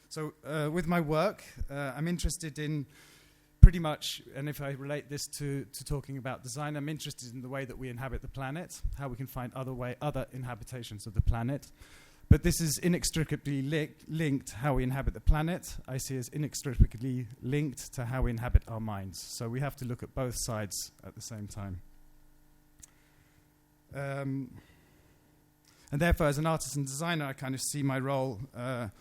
So with my work, I'm interested in pretty much, and if I relate this to talking about design, I'm interested in the way that we inhabit the planet, how we can find other inhabitations of the planet. But this is inextricably linked, how we inhabit the planet, I see as inextricably linked to how we inhabit our minds. So we have to look at both sides at the same time. And therefore, as an artist and designer, I kind of see my role,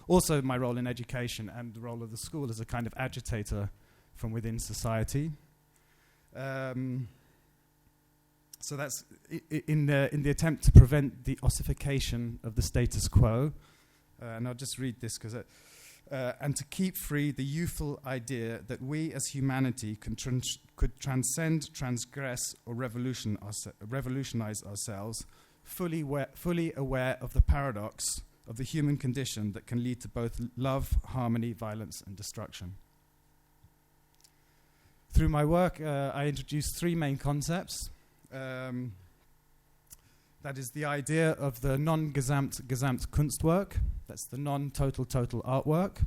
also my role in education and the role of the school as a kind of agitator from within society. So that's in the attempt to prevent the ossification of the status quo. And I'll just read this because and to keep free the youthful idea that we as humanity could transcend, transgress, or revolutionize ourselves, fully aware of the paradox of the human condition that can lead to both love, harmony, violence, and destruction. Through my work, I introduced three main concepts. That is the idea of the non-gesamt Kunstwerk. That's the non-total artwork.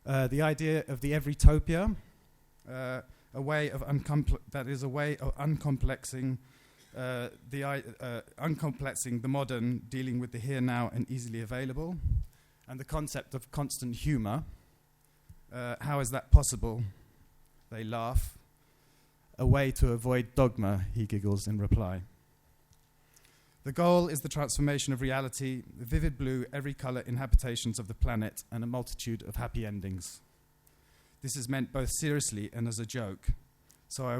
The idea of the everytopia, a way of uncomplexing uncomplexing the modern, dealing with the here, now, and easily available, and the concept of constant humor. How is that possible? They laugh. A way to avoid dogma, he giggles in reply. The goal is the transformation of reality, the vivid blue, every color inhabitations of the planet, and a multitude of happy endings. This is meant both seriously and as a joke. So I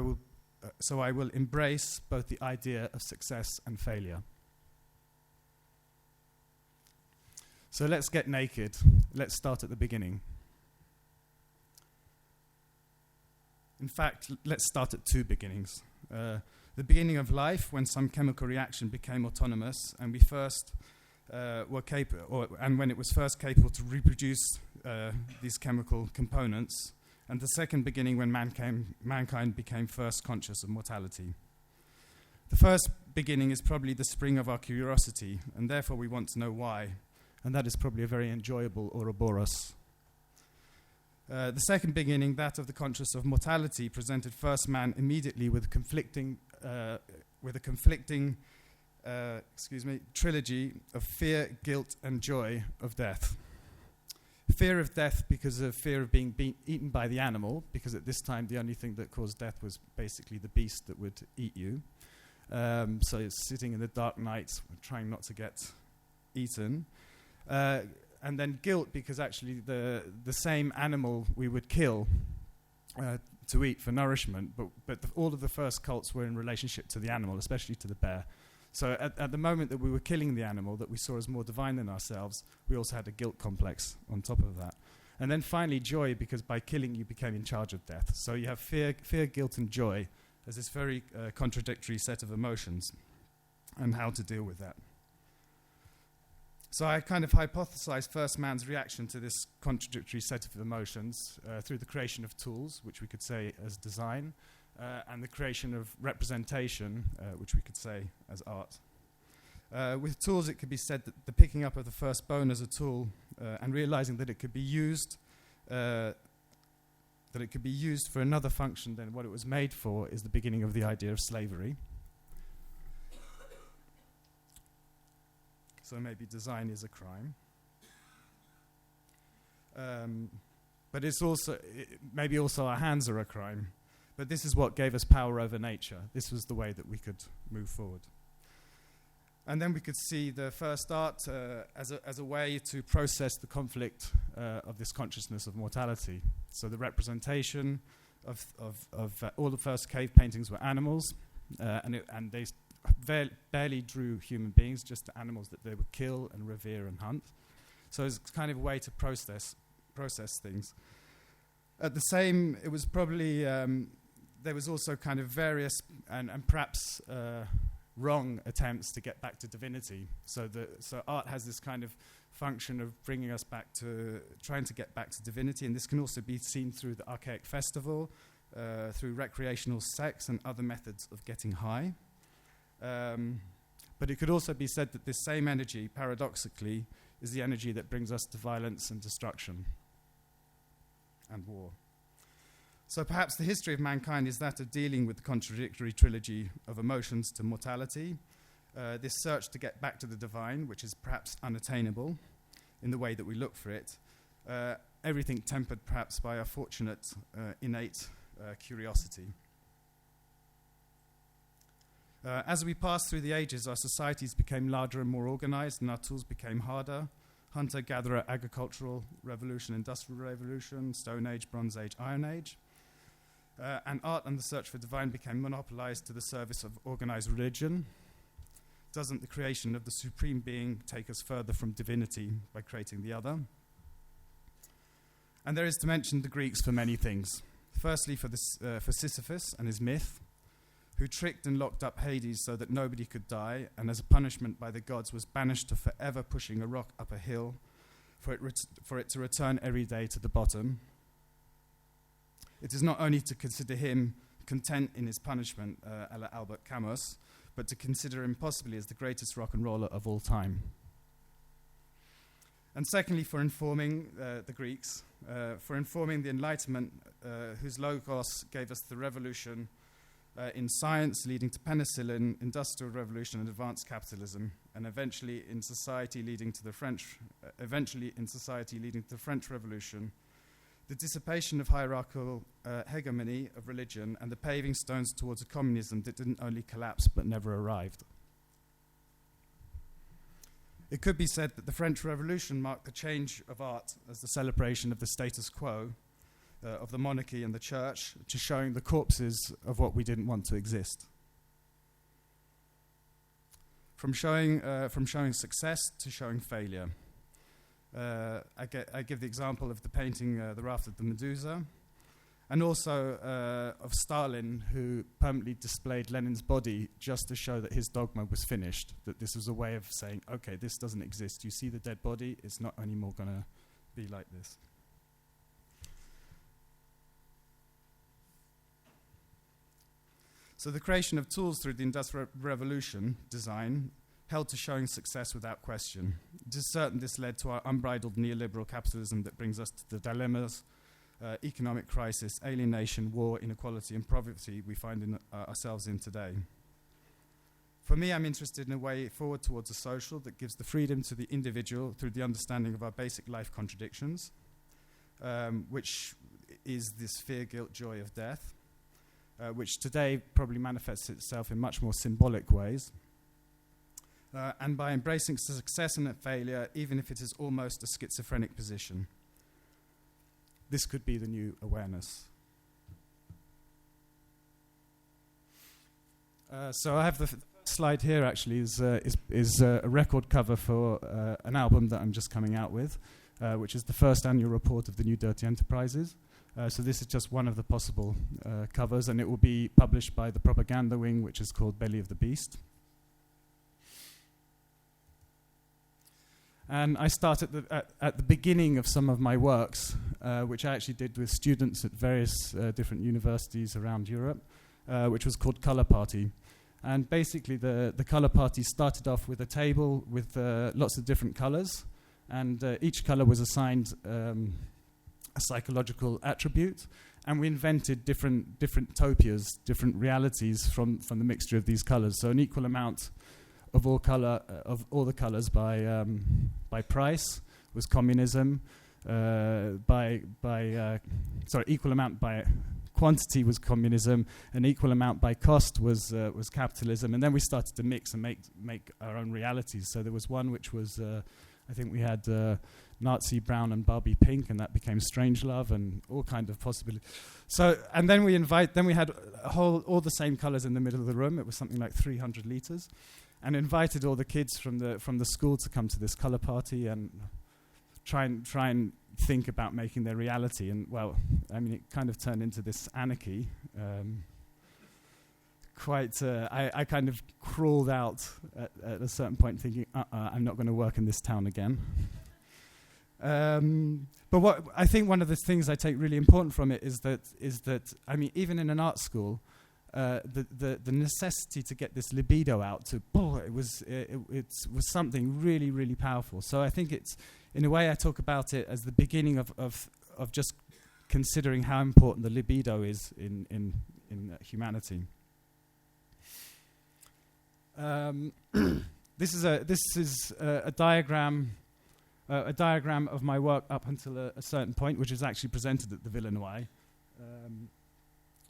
will embrace both the idea of success and failure. So let's get naked. Let's start at the beginning. In fact, let's start at two beginnings. The beginning of life, when some chemical reaction became autonomous, and we first were capable, and when it was first capable to reproduce these chemical components, and the second beginning when mankind became first conscious of mortality. The first beginning is probably the spring of our curiosity, and therefore we want to know why, and that is probably a very enjoyable Ouroboros. The second beginning, that of the conscious of mortality, presented first man immediately with a conflicting trilogy of fear, guilt, and joy of death. Fear of death because of fear of being eaten by the animal, because at this time the only thing that caused death was basically the beast that would eat you. So it's sitting in the dark night, trying not to get eaten. And then guilt, because actually the same animal we would kill to eat for nourishment, but all of the first cults were in relationship to the animal, especially to the bear. So at the moment that we were killing the animal that we saw as more divine than ourselves, we also had a guilt complex on top of that. And then finally joy, because by killing you became in charge of death. So you have fear, guilt, and joy as this very contradictory set of emotions, and how to deal with that. So I kind of hypothesized first man's reaction to this contradictory set of emotions through the creation of tools, which we could say as design, and the creation of representation, which we could say as art. With tools, it could be said that the picking up of the first bone as a tool and realizing that it could be used for another function than what it was made for is the beginning of the idea of slavery. So maybe design is a crime. But it's also, maybe also our hands are a crime. But this is what gave us power over nature. This was the way that we could move forward. And then we could see the first art as a way to process the conflict of this consciousness of mortality. So the representation of all the first cave paintings were animals, and they barely drew human beings, just animals that they would kill and revere and hunt. So it's kind of a way to process things. At the same, it was probably there was also kind of various and perhaps wrong attempts to get back to divinity. So art has this kind of function of bringing us back to trying to get back to divinity, and this can also be seen through the archaic festival, through recreational sex and other methods of getting high. But it could also be said that this same energy, paradoxically, is the energy that brings us to violence and destruction and war. So perhaps the history of mankind is that of dealing with the contradictory trilogy of emotions to mortality, this search to get back to the divine, which is perhaps unattainable in the way that we look for it, everything tempered perhaps by a fortunate, innate curiosity. As we passed through the ages, our societies became larger and more organized, and our tools became harder. Hunter-gatherer, agricultural revolution, industrial revolution, Stone Age, Bronze Age, Iron Age. And art and the search for divine became monopolized to the service of organized religion. Doesn't the creation of the supreme being take us further from divinity by creating the other? And there is to mention the Greeks for many things. Firstly, for Sisyphus and his myth, who tricked and locked up Hades so that nobody could die, and as a punishment by the gods was banished to forever pushing a rock up a hill for it to return every day to the bottom. It is not only to consider him content in his punishment, a la Albert Camus, but to consider him possibly as the greatest rock and roller of all time. And secondly, for informing the Greeks, for informing the Enlightenment, whose logos gave us the revolution in science, leading to penicillin, industrial revolution, and advanced capitalism, and eventually in society leading to the French Revolution, the dissipation of hierarchical hegemony of religion, and the paving stones towards a communism that didn't only collapse but never arrived. It could be said that the French Revolution marked the change of art as the celebration of the status quo, of the monarchy and the church, to showing the corpses of what we didn't want to exist. From showing success to showing failure. I give the example of the painting The Raft of the Medusa, and also of Stalin, who permanently displayed Lenin's body just to show that his dogma was finished, that this was a way of saying, okay, this doesn't exist. You see the dead body, it's not anymore going to be like this. So the creation of tools through the Industrial Revolution, design, held to showing success without question. It is certain this led to our unbridled neoliberal capitalism that brings us to the dilemmas, economic crisis, alienation, war, inequality, and poverty we find ourselves in today. For me, I'm interested in a way forward towards a social that gives the freedom to the individual through the understanding of our basic life contradictions, which is this fear, guilt, joy of death, which today probably manifests itself in much more symbolic ways. And by embracing success and failure, even if it is almost a schizophrenic position. This could be the new awareness. So I have the slide here actually is a record cover for an album that I'm just coming out with, which is the first annual report of the New Dirty Enterprises. So this is just one of the possible covers, and it will be published by the propaganda wing, which is called Belly of the Beast. And I start at the beginning of some of my works, which I actually did with students at various different universities around Europe, which was called Colour Party. And basically the Colour Party started off with a table with lots of different colours, and each colour was assigned a psychological attribute, and we invented different topias, different realities from the mixture of these colours. So an equal amount of all the colours by price was communism. Equal amount by quantity was communism, and equal amount by cost was capitalism. And then we started to mix and make our own realities. So there was one which was, I think we had Nazi brown and Barbie pink, and that became Strangelove and all kind of possibilities. So, and then we had all the same colours in the middle of the room. It was something like 300 litres. And invited all the kids from the school to come to this colour party and try and think about making their reality. And well, I mean, it kind of turned into this anarchy. I kind of crawled out at a certain point, thinking, I'm not going to work in this town again. But what I think one of the things I take really important from it is that I mean, even in an art school, the necessity to get this libido out, it was something really, really powerful. So I think it's, in a way, I talk about it as the beginning of just considering how important the libido is in humanity. This is a diagram of my work up until a certain point, which is actually presented at the Villenoy.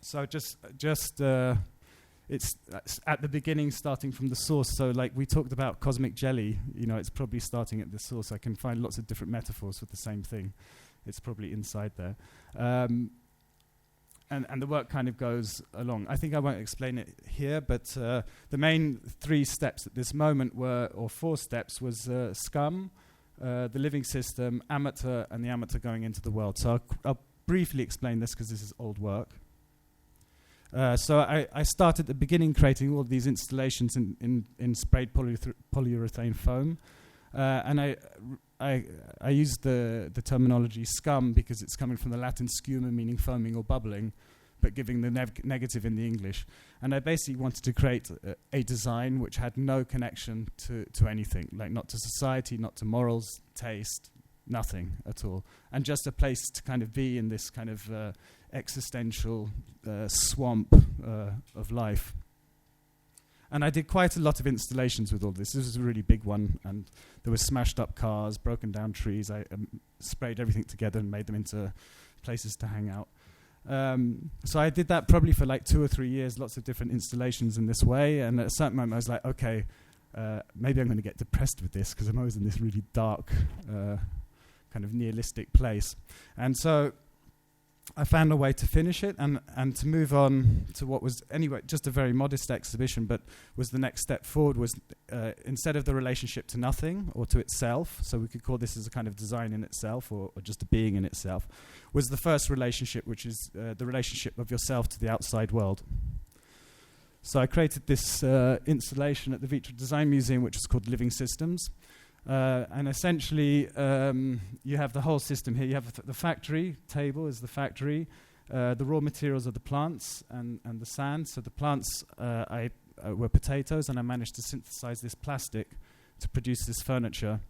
So it's at the beginning, starting from the source. So like we talked about cosmic jelly, it's probably starting at the source. I can find lots of different metaphors for the same thing. It's probably inside there. And the work kind of goes along. I think I won't explain it here, but the main 3 steps at this moment or 4 steps was scum, the living system, amateur, and the amateur going into the world. So I'll briefly explain this because this is old work. So I started at the beginning creating all of these installations in sprayed polyurethane foam. And I used the terminology scum because it's coming from the Latin scuma, meaning foaming or bubbling, but giving the negative in the English. And I basically wanted to create a design which had no connection to anything, like not to society, not to morals, taste, nothing at all. And just a place to kind of be in this kind of existential swamp of life. And I did quite a lot of installations with all this. This was a really big one, and there were smashed up cars, broken down trees. I sprayed everything together and made them into places to hang out. So I did that probably for like 2 or 3 years, lots of different installations in this way. And at a certain moment I was like, okay, maybe I'm going to get depressed with this because I'm always in this really dark kind of nihilistic place. And so I found a way to finish it and to move on to what was anyway just a very modest exhibition, but was the next step forward was instead of the relationship to nothing or to itself, so we could call this as a kind of design in itself or just a being in itself, was the first relationship, which is the relationship of yourself to the outside world. So I created this installation at the Vitra Design Museum, which was called Living Systems. And essentially, you have the whole system here. You have the factory table is the factory. The raw materials are the plants and the sand. So the plants were potatoes, and I managed to synthesize this plastic to produce this furniture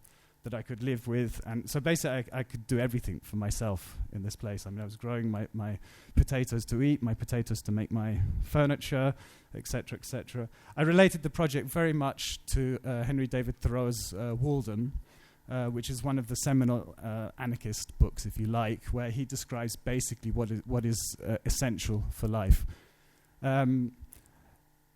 that I could live with. And so basically, I could do everything for myself in this place. I mean, I was growing my potatoes to eat, my potatoes to make my furniture, etc., etc. I related the project very much to Henry David Thoreau's Walden, which is one of the seminal anarchist books, if you like, where he describes basically what is essential for life.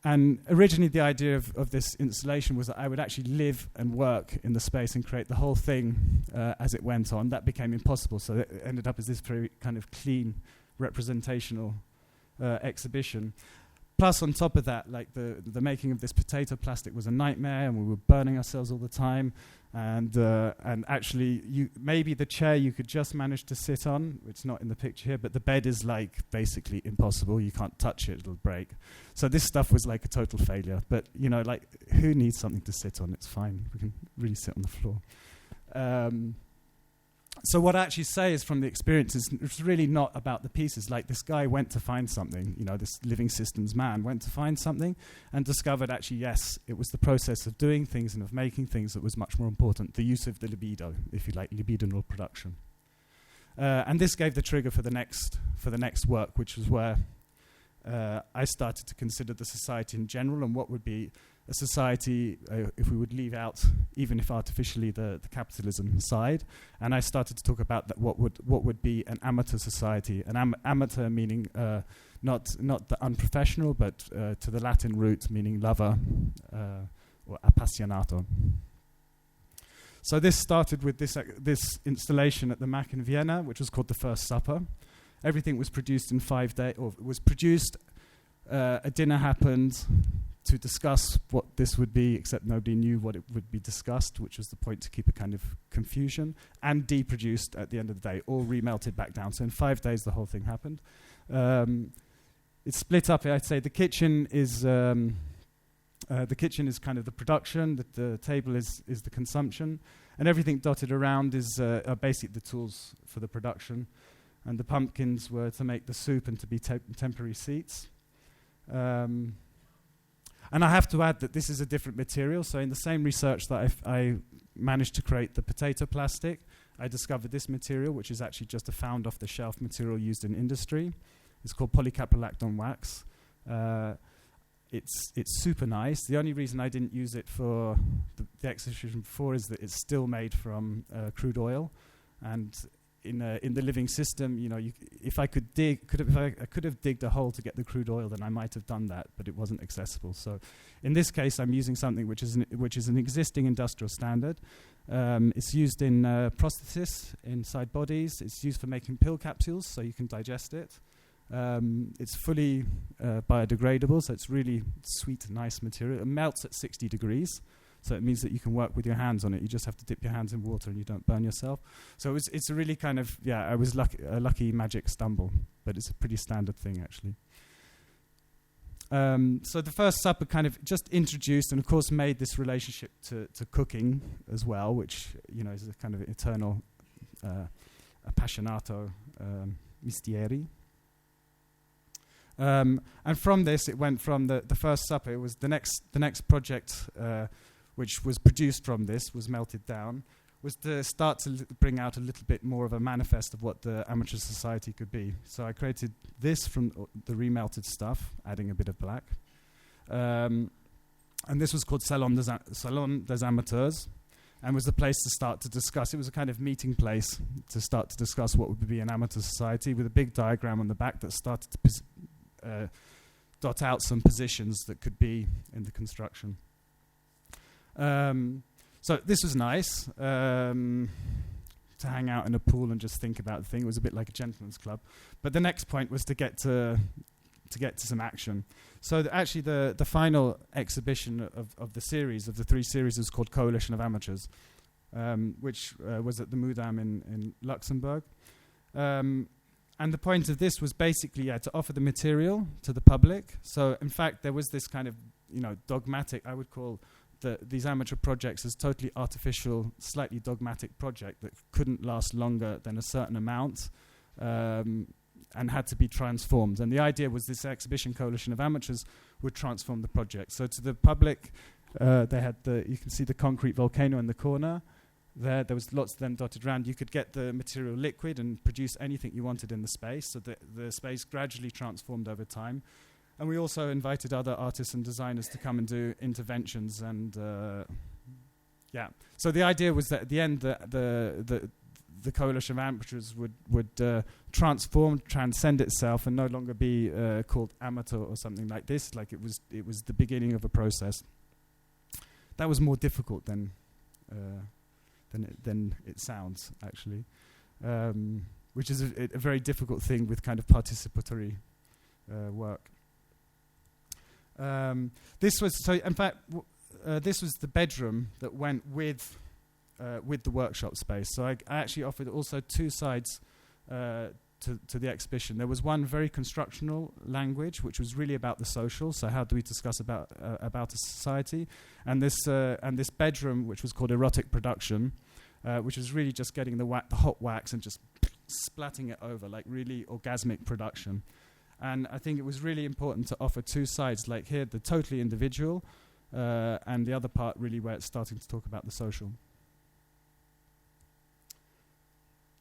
And originally the idea of this installation was that I would actually live and work in the space and create the whole thing as it went on. That became impossible, so it ended up as this very kind of clean, representational exhibition. Plus, on top of that, like the making of this potato plastic was a nightmare, and we were burning ourselves all the time. And actually, maybe the chair you could just manage to sit on. It's not in the picture here, but the bed is like basically impossible. You can't touch it; it'll break. So this stuff was like a total failure. But like who needs something to sit on? It's fine. We can really sit on the floor. So what I actually say is from the experience is it's really not about the pieces. Like this guy went to find something, this living systems man went to find something and discovered actually, yes, it was the process of doing things and of making things that was much more important, the use of the libido, if you like, libidinal production. And this gave the trigger for the next work, which was where I started to consider the society in general and what would be a society if we would leave out, even if artificially, the capitalism side. And I started to talk about what would be an amateur society. An amateur meaning not the unprofessional, but to the Latin root meaning lover or appassionato. So this started with this installation at the MAC in Vienna, which was called The First Supper. Everything was produced in 5 days, or was produced. A dinner happened to discuss what this would be, except nobody knew what it would be discussed, which was the point to keep a kind of confusion, and deproduced at the end of the day, all remelted back down. So in 5 days, the whole thing happened. It's split up. I'd say the kitchen is kind of the production, the table is the consumption, and everything dotted around are basically the tools for the production. And the pumpkins were to make the soup and to be temporary seats. And I have to add that this is a different material. So in the same research that I managed to create the potato plastic, I discovered this material, which is actually just a found off-the-shelf material used in industry. It's called Polycaprolactone Wax. It's super nice. The only reason I didn't use it for the exhibition before is that it's still made from crude oil, and in the living system, if I could I could have digged a hole to get the crude oil, then I might have done that, but it wasn't accessible. So, in this case, I'm using something which is an existing industrial standard. It's used in prosthesis inside bodies. It's used for making pill capsules, so you can digest it. It's fully biodegradable, so it's really sweet, nice material. It melts at 60 degrees, so it means that you can work with your hands on it. You just have to dip your hands in water and you don't burn yourself. So it's a really kind of, I was a lucky magic stumble, but it's a pretty standard thing, actually. So the first supper kind of just introduced and, of course, made this relationship to cooking as well, which, is a kind of eternal appassionato mistieri. And from this, it went from the first supper. It was the next project, which was produced from this, was melted down, was to start to bring out a little bit more of a manifest of what the amateur society could be. So I created this from the remelted stuff, adding a bit of black. And this was called Salon des Amateurs, and was the place to start to discuss. It was a kind of meeting place to start to discuss what would be an amateur society, with a big diagram on the back that started to dot out some positions that could be in the construction. So this was nice to hang out in a pool and just think about the thing. It was a bit like a gentleman's club. But the next point was to get to some action. So actually the final exhibition of the series, of the 3 series, is called Coalition of Amateurs, which was at the Mudam in Luxembourg. And the point of this was basically to offer the material to the public. So in fact, there was this kind of dogmatic, I would call these amateur projects as totally artificial, slightly dogmatic project that couldn't last longer than a certain amount, and had to be transformed. And the idea was this exhibition, Coalition of Amateurs, would transform the project. So to the public, they had you can see the concrete volcano in the corner. There was lots of them dotted around. You could get the material liquid and produce anything you wanted in the space. So the space gradually transformed over time. And we also invited other artists and designers to come and do interventions. And so the idea was that at the end, the Coalition of Amateurs would transcend itself and no longer be called amateur or something like this. Like it was the beginning of a process. That was more difficult than it sounds, actually, which is a very difficult thing with kind of participatory work. This was the bedroom that went with the workshop space. So I actually offered also 2 sides to the exhibition. There was one very constructional language, which was really about the social. So how do we discuss about a society? And this bedroom, which was called erotic production, which was really just getting the hot wax and just splatting it over, like really orgasmic production. And I think it was really important to offer 2 sides, like here, the totally individual, and the other part really where it's starting to talk about the social.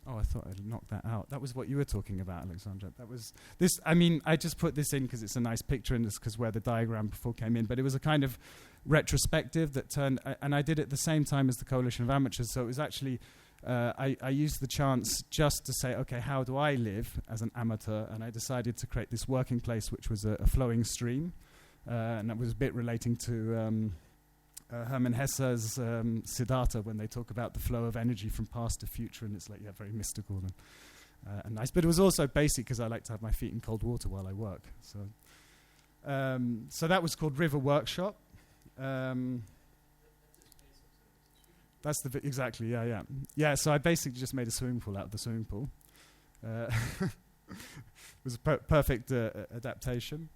Oh, I thought I'd knocked that out. That was what you were talking about, Alexandra. That was this. I mean, I just put this in because it's a nice picture and it's because where the diagram before came in. But it was a kind of retrospective that turned, and I did it at the same time as the Coalition of Amateurs. So it was actually, I used the chance just to say, okay, how do I live as an amateur? And I decided to create this working place, which was a flowing stream, and that was a bit relating to Hermann Hesse's Siddhartha, when they talk about the flow of energy from past to future, and it's like, very mystical and nice. But it was also basic because I like to have my feet in cold water while I work. So that was called River Workshop. That's exactly, yeah. So I basically just made a swimming pool out of the swimming pool. It was a perfect adaptation.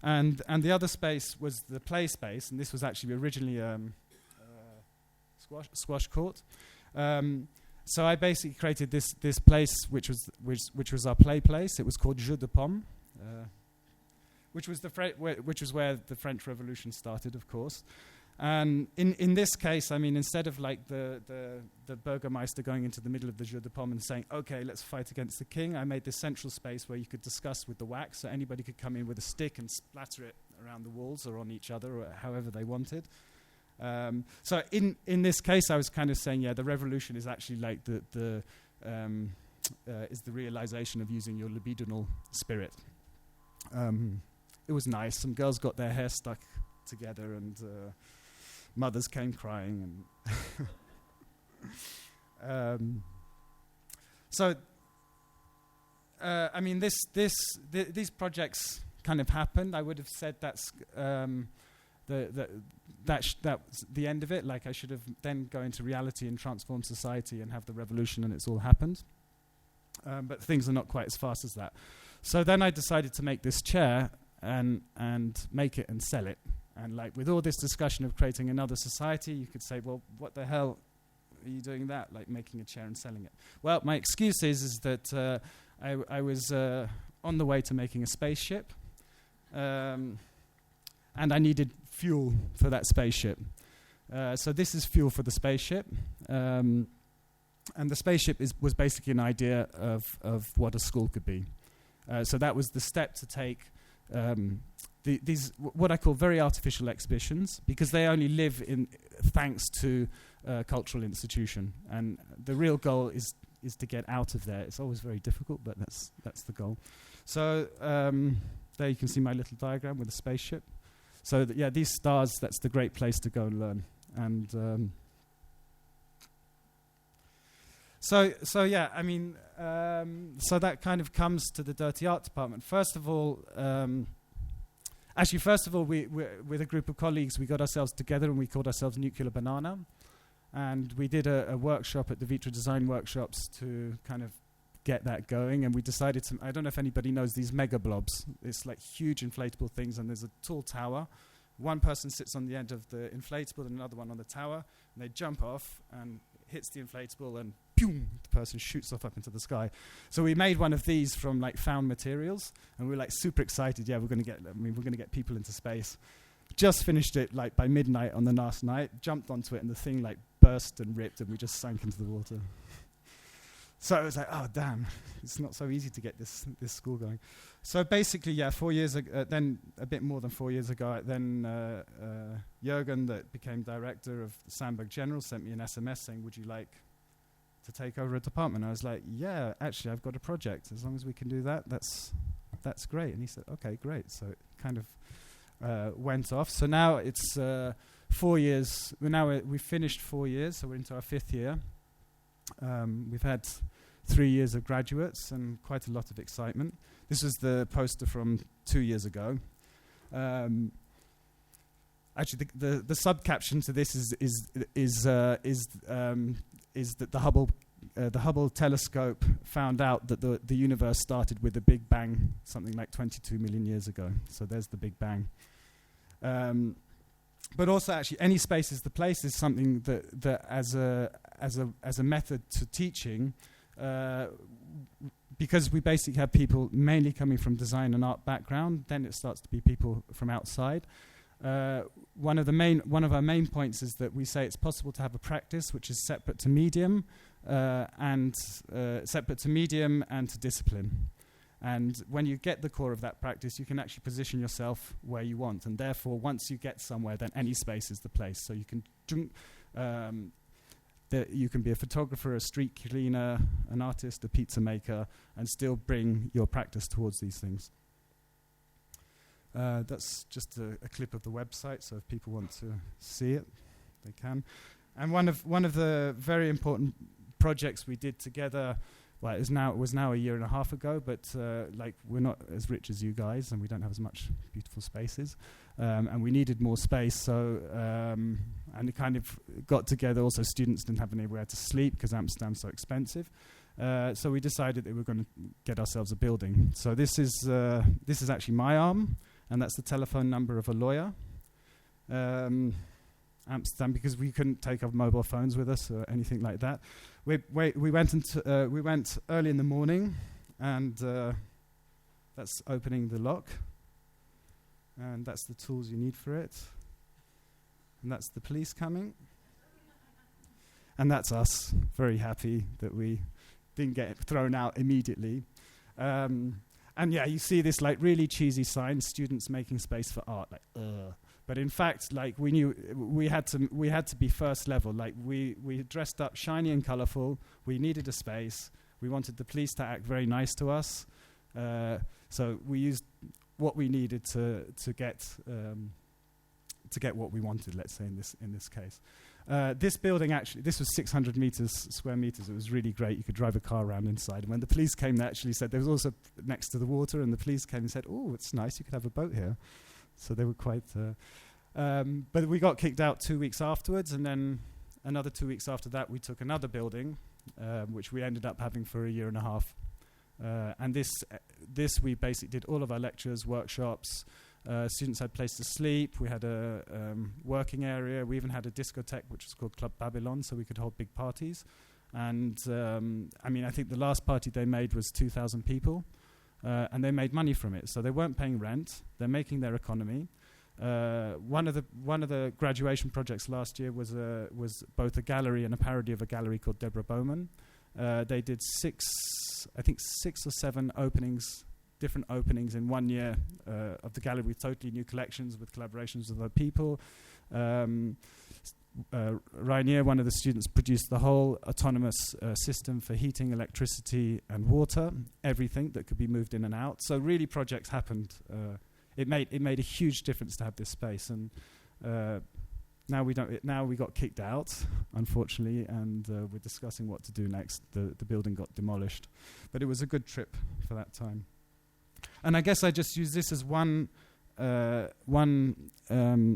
And the other space was the play space, and this was actually originally squash court. So I basically created this place, which was our play place. It was called Jeu de Pomme, which was where the French Revolution started, of course. And in this case, I mean, instead of like the Burgermeister going into the middle of the Jeu de Paume and saying, okay, let's fight against the king, I made this central space where you could discuss with the wax, so anybody could come in with a stick and splatter it around the walls or on each other or however they wanted. So in this case, I was kind of saying, yeah, the revolution is actually like is the realization of using your libidinal spirit. It was nice. Some girls got their hair stuck together and mothers came crying. And I mean, these projects kind of happened. I would have said that's that's the end of it. Like I should have then go into reality and transform society and have the revolution, and it's all happened. But things are not quite as fast as that. So then I decided to make this chair and make it and sell it. And like with all this discussion of creating another society, you could say, well, what the hell are you doing that? Like making a chair and selling it. Well, my excuse is that I was on the way to making a spaceship. And I needed fuel for that spaceship. So this is fuel for the spaceship. And the spaceship was basically an idea of what a school could be. So that was the step to take these what I call very artificial exhibitions, because they only live in thanks to a cultural institution. And the real goal is to get out of there. It's always very difficult, but that's the goal. So there you can see my little diagram with the spaceship. So yeah, these stars, that's the great place to go and learn. And so yeah, I mean, so that kind of comes to the dirty art department. First of all, we with a group of colleagues, we got ourselves together and we called ourselves Nuclear Banana. And we did a workshop at the Vitra design workshops to kind of get that going. And we decided to, I don't know if anybody knows these mega blobs. It's like huge inflatable things, and there's a tall tower. One person sits on the end of the inflatable and another one on the tower, and they jump off and hits the inflatable, and boom, the person shoots off up into the sky. So we made one of these from like found materials, and we were like super excited. Yeah, we're going to get people into space. Just finished it like by midnight on the last night, jumped onto it, and the thing like burst and ripped, and we just sank into the water. So it was like, oh damn, it's not so easy to get this school going. So basically, yeah, 4 years ago, then a bit more than 4 years ago, then Jürgen, that became director of Sandberg General, sent me an SMS saying, would you like to take over a department? I was like, yeah, actually, I've got a project. As long as we can do that, that's great. And he said, okay, great. So it kind of went off. So now it's 4 years. We've finished 4 years, so we're into our 5th year. We've had 3 years of graduates and quite a lot of excitement. This was the poster from 2 years ago. Actually, the subcaption to this is that the Hubble telescope found out that the universe started with a Big Bang something like 22 million years ago. So there's the Big Bang. But also, actually, any space is the place is something that as a method to teaching, because we basically have people mainly coming from design and art background. Then it starts to be people from outside. One of our main points is that we say it's possible to have a practice which is separate to medium and to discipline. And when you get the core of that practice, you can actually position yourself where you want. And therefore, once you get somewhere, then any space is the place. So you can be a photographer, a street cleaner, an artist, a pizza maker, and still bring your practice towards these things. That's just a clip of the website, so if people want to see it, they can. And one of the very important projects we did together, well, it was now a year and a half ago, but like we're not as rich as you guys, and we don't have as much beautiful spaces, and we needed more space. So and it kind of got together. Also, students didn't have anywhere to sleep because Amsterdam's so expensive. So we decided that we were going to get ourselves a building. So this is actually my arm, and that's the telephone number of a lawyer. Amsterdam, because we couldn't take our mobile phones with us or anything like that. We went early in the morning, and that's opening the lock. And that's the tools you need for it. And that's the police coming. And that's us, very happy that we didn't get thrown out immediately. And yeah, you see this like really cheesy sign, students making space for art, like, ugh. But in fact, like we knew we had to be first level. Like we dressed up shiny and colourful. We needed a space. We wanted the police to act very nice to us. So we used what we needed to get what we wanted. Let's say in this case. This building actually, this was 600 square meters. It was really great. You could drive a car around inside. And when the police came, they actually said, there was also next to the water, and the police came and said, oh, it's nice, you could have a boat here. So they were quite, but we got kicked out 2 weeks afterwards, and then another 2 weeks after that, we took another building, which we ended up having for a year and a half. And this we basically did all of our lectures, workshops. Students had place to sleep. We had a working area. We even had a discotheque, which was called Club Babylon, so we could hold big parties. And I mean, I think the last party they made was 2,000 people, and they made money from it. So they weren't paying rent. They're making their economy. One of the graduation projects last year was both a gallery and a parody of a gallery called Deborah Bowman. They did 6 or 7 different openings in 1 year of the gallery with totally new collections, with collaborations with other people. Rainier, one of the students, produced the whole autonomous system for heating, electricity, and water, everything that could be moved in and out. So really projects happened. It made a huge difference to have this space, and now we don't. Now we got kicked out, unfortunately, and we're discussing what to do next. The building got demolished, but it was a good trip for that time. And I guess I just use this as one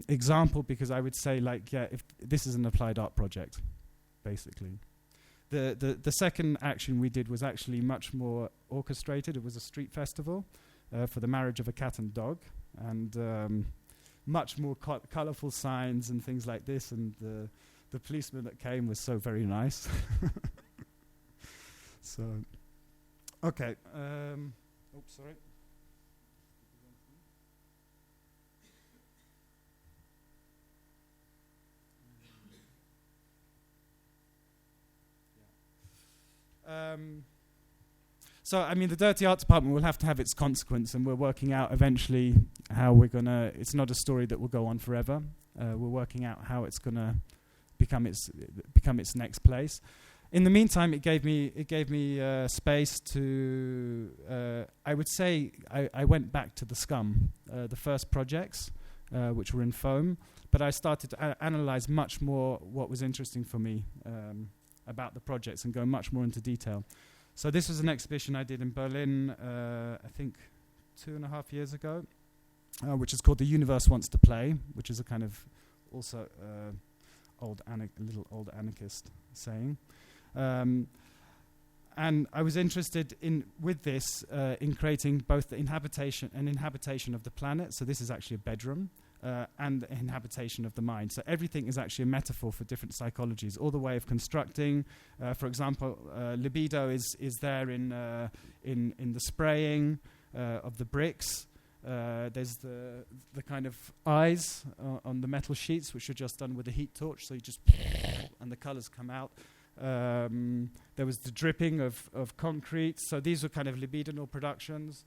example, because I would say, like, yeah, if this is an applied art project, basically. The second action we did was actually much more orchestrated. It was a street festival for the marriage of a cat and dog, and much more colourful signs and things like this. And the policeman that came was so very nice. So, okay. Oops, sorry. So, I mean, the Dirty Art Department will have to have its consequence, and we're working out eventually how we're going to... It's not a story that will go on forever. We're working out how it's going to become its next place. In the meantime, it gave me space to... I would say I went back to the scum, the first projects, which were in foam, but I started to analyze much more what was interesting for me about the projects and go much more into detail. So this was an exhibition I did in Berlin, I think 2.5 years ago, which is called The Universe Wants to Play, which is a kind of also little old anarchist saying. And I was interested in creating both the inhabitation of the planet. So this is actually a bedroom. And the inhabitation of the mind. So everything is actually a metaphor for different psychologies, all the way of constructing. For example, libido is there in the spraying of the bricks. There's the kind of eyes on the metal sheets, which are just done with a heat torch. So you just and the colors come out. There was the dripping of concrete. So these were kind of libidinal productions.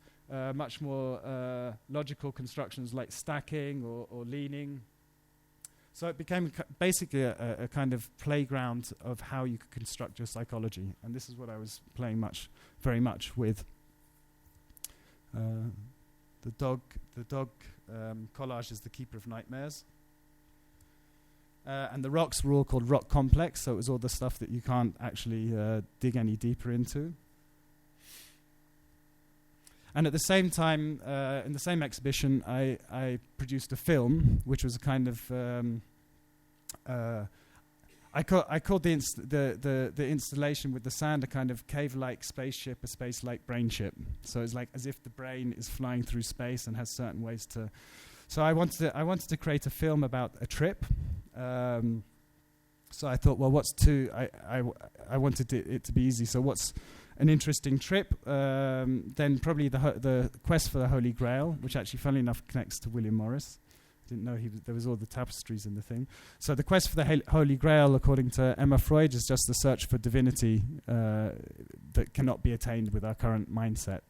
Much more logical constructions like stacking or leaning. So it became basically a kind of playground of how you could construct your psychology. And this is what I was playing very much with. The dog collage is the keeper of nightmares. And the rocks were all called rock complex, so it was all the stuff that you can't actually dig any deeper into. And at the same time, in the same exhibition, I produced a film, which was a kind of I called the installation with the sand a kind of cave-like spaceship, a space-like brain ship. So it's like as if the brain is flying through space and has certain ways to. So I wanted to create a film about a trip. So I thought, well, I wanted it to be easy. So an interesting trip. Then probably the quest for the Holy Grail, which actually, funnily enough, connects to William Morris. Didn't know there was all the tapestries in the thing. So the quest for the Holy Grail, according to Emma Freud, is just the search for divinity that cannot be attained with our current mindset.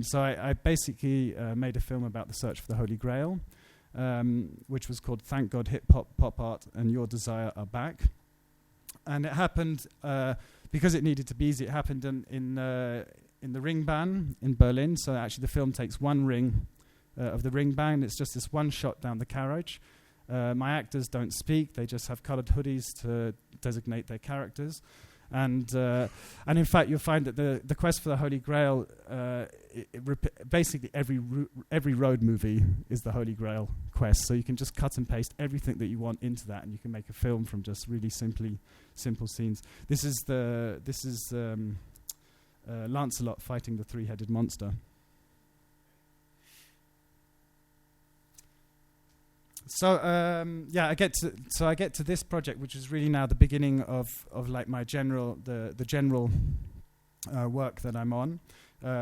So I basically made a film about the search for the Holy Grail, which was called Thank God Hip Hop, Pop Art and Your Desire Are Back. And it happened, because it needed to be easy, it happened in the Ringbahn in Berlin. So actually the film takes one ring of the Ringbahn. It's just this one shot down the carriage. My actors don't speak. They just have coloured hoodies to designate their characters. And in fact, you'll find that the quest for the Holy Grail, basically every road movie is the Holy Grail quest. So you can just cut and paste everything that you want into that, and you can make a film from just really simple scenes. This is Lancelot fighting the three-headed monster. So I get to this project, which is really now the beginning of like my general work that I'm on,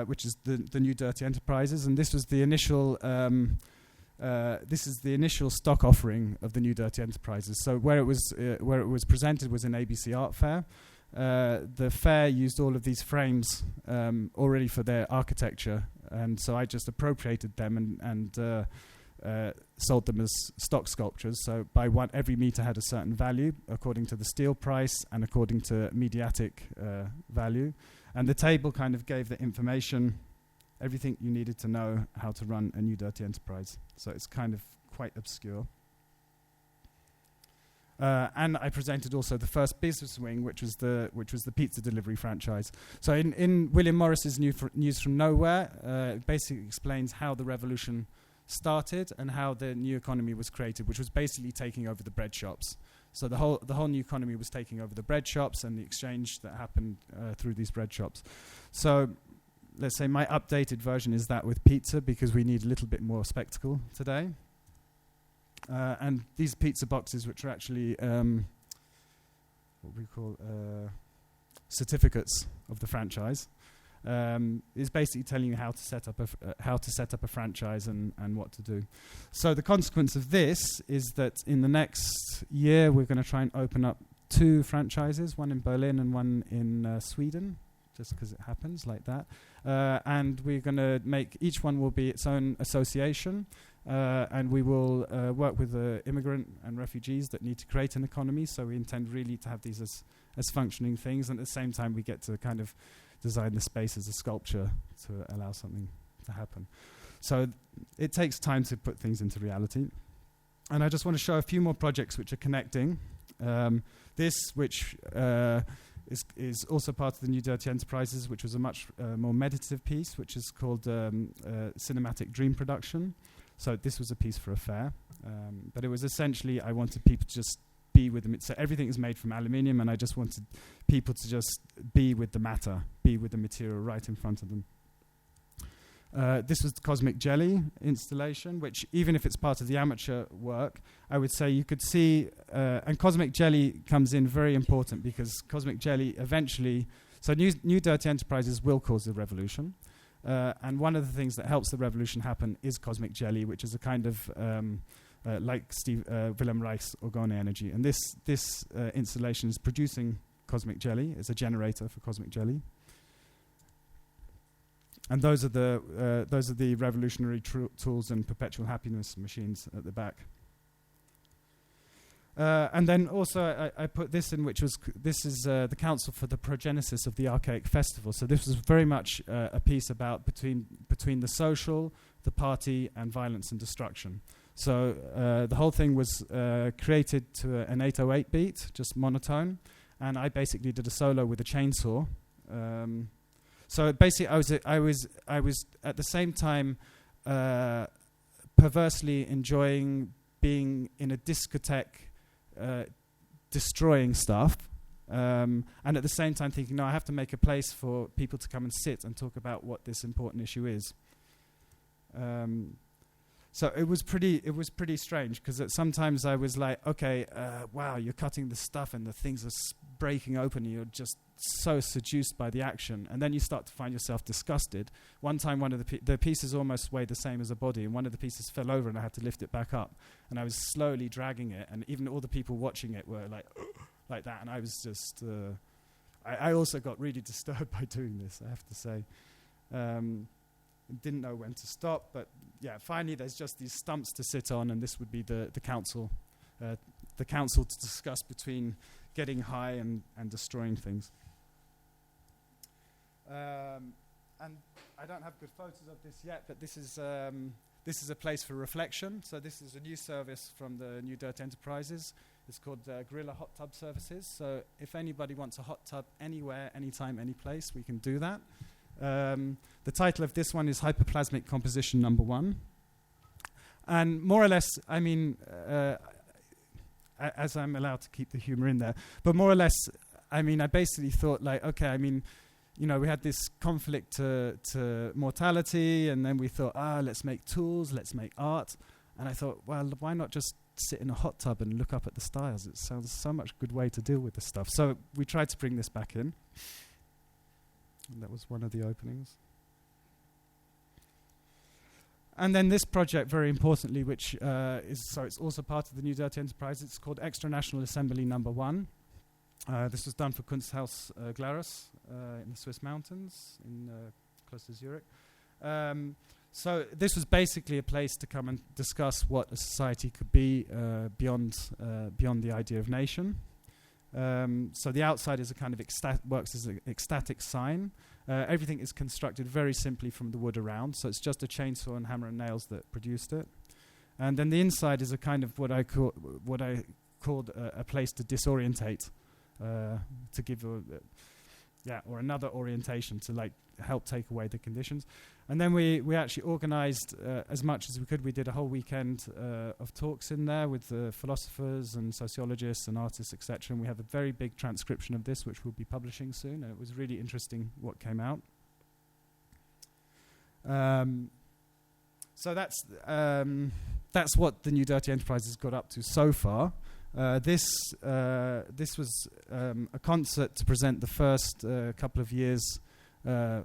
which is the new Dirty Enterprises, and this was the initial stock offering of the new Dirty Enterprises. So where it was presented was in ABC Art Fair. The fair used all of these frames already for their architecture, and so I just appropriated them and sold them as stock sculptures. So every meter had a certain value according to the steel price and according to mediatic value. And the table kind of gave the information, everything you needed to know how to run a new Dirty Enterprise. So it's kind of quite obscure. And I presented also the first business wing, which was the pizza delivery franchise. So in William Morris's News from Nowhere, it basically explains how the revolution started and how the new economy was created, which was basically taking over the bread shops. So the whole new economy was taking over the bread shops and the exchange that happened through these bread shops. So let's say my updated version is that with pizza, because we need a little bit more spectacle today. And these pizza boxes, which are actually what we call certificates of the franchise, is basically telling you how to set up a franchise and what to do. So the consequence of this is that in the next year we're going to try and open up 2 franchises, one in Berlin and one in Sweden, just because it happens like that. And we're going to make each one will be its own association, and we will work with the immigrant and refugees that need to create an economy. So we intend really to have these as functioning things, and at the same time we get to kind of design the space as a sculpture to allow something to happen. So it takes time to put things into reality. And I just want to show a few more projects which are connecting. This, which is also part of the new Dirty Enterprises, which was a much more meditative piece, which is called Cinematic Dream Production. So this was a piece for a fair. But it was essentially, I wanted people to just be with them. So everything is made from aluminium, and I just wanted people to just be with the matter, be with the material right in front of them. This was the Cosmic Jelly installation, which even if it's part of the amateur work, I would say you could see, and Cosmic Jelly comes in very important because Cosmic Jelly eventually, so new Dirty Enterprises will cause a revolution. And one of the things that helps the revolution happen is Cosmic Jelly, which is a kind of like Wilhelm Reich's orgone energy. And this installation is producing Cosmic Jelly. It's a generator for Cosmic Jelly. And those are the revolutionary tools and perpetual happiness machines at the back. And then also I put this in, which was this is the Council for the Progenesis of the Archaic Festival. So this was very much a piece about between the social, the party, and violence and destruction. So the whole thing was created to an 808 beat, just monotone, and I basically did a solo with a chainsaw. So basically, I was at the same time perversely enjoying being in a discotheque, destroying stuff, and at the same time thinking, no, I have to make a place for people to come and sit and talk about what this important issue is. So it was pretty strange, because sometimes I was like, okay, wow, you're cutting the stuff and the things are breaking open, and you're just so seduced by the action, and then you start to find yourself disgusted. One time, one of the pieces almost weighed the same as a body, and one of the pieces fell over, and I had to lift it back up, and I was slowly dragging it, and even all the people watching it were like, like that, and I was just, I also got really disturbed by doing this, I have to say. Didn't know when to stop, but yeah, finally there's just these stumps to sit on, and this would be the council to discuss between getting high and destroying things. And I don't have good photos of this yet, but this is a place for reflection. So this is a new service from the New Dirt Enterprises. It's called Gorilla Hot Tub Services. So if anybody wants a hot tub anywhere, anytime, any place, we can do that. The title of this one is Hyperplasmic Composition Number 1. And more or less, I mean, as I'm allowed to keep the humor in there, but more or less, I mean, I basically thought like, okay, I mean, you know, we had this conflict to mortality, and then we thought, let's make tools, let's make art. And I thought, well, why not just sit in a hot tub and look up at the stars? It sounds so much good way to deal with this stuff. So we tried to bring this back in. And that was one of the openings. And then this project, very importantly, which it's also part of the New Dirt Enterprise, it's called Extra National Assembly Number 1. This was done for Kunsthaus Glarus in the Swiss mountains, close to Zurich. So this was basically a place to come and discuss what a society could be beyond the idea of nation. So the outside is a kind of works as an ecstatic sign. Everything is constructed very simply from the wood around, so it's just a chainsaw and hammer and nails that produced it. And then the inside is a kind of what I called a place to disorientate, to give or another orientation to like help take away the conditions. And then we actually organized as much as we could. We did a whole weekend of talks in there with philosophers and sociologists and artists, etc. And we have a very big transcription of this, which we'll be publishing soon. And it was really interesting what came out. So that's what the New Dirty Enterprises got up to so far. This was a concert to present the first couple of years'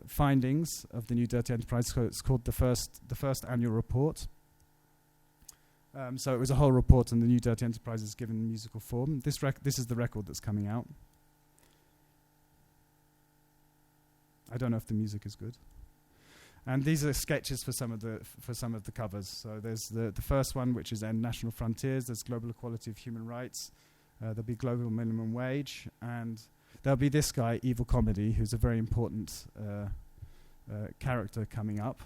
findings of the New Dirty Enterprise. So it's called the first annual report. So it was a whole report on the New Dirty Enterprises given musical form. This is the record that's coming out. I don't know if the music is good. And these are sketches for some of the covers. So there's the first one, which is End National Frontiers. There's Global Equality of Human Rights. There'll be Global Minimum Wage, and there'll be this guy, Evil Comedy, who's a very important character coming up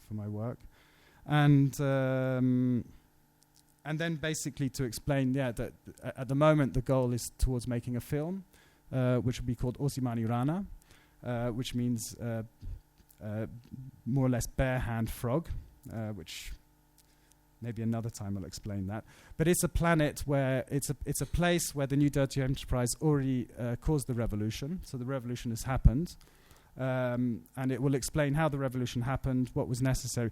for my work, and then basically to explain, that at the moment the goal is towards making a film, which will be called Osimani Rana, which means more or less bare hand frog, which maybe another time I'll explain that. But it's a planet where it's a place where the New Dirty Enterprise already caused the revolution. So the revolution has happened, and it will explain how the revolution happened, what was necessary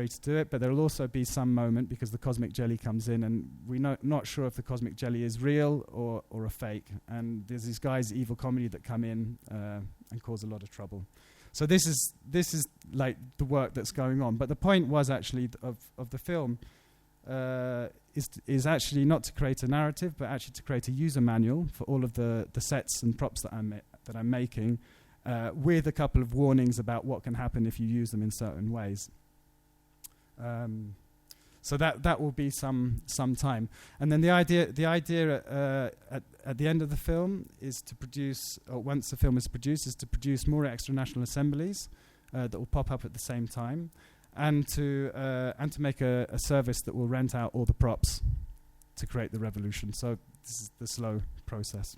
to do it. But there will also be some moment, because the cosmic jelly comes in, and we're not sure if the cosmic jelly is real or a fake. And there's these guys, Evil Comedy, that come in and cause a lot of trouble. So this is like the work that's going on. But the point was actually of the film is actually not to create a narrative, but actually to create a user manual for all of the sets and props that I'm making, with a couple of warnings about what can happen if you use them in certain ways. So that will be some time. And then the idea at the end of the film is to produce, or once the film is produced, is to produce more extra national assemblies that will pop up at the same time, and to make a service that will rent out all the props to create the revolution. So this is the slow process.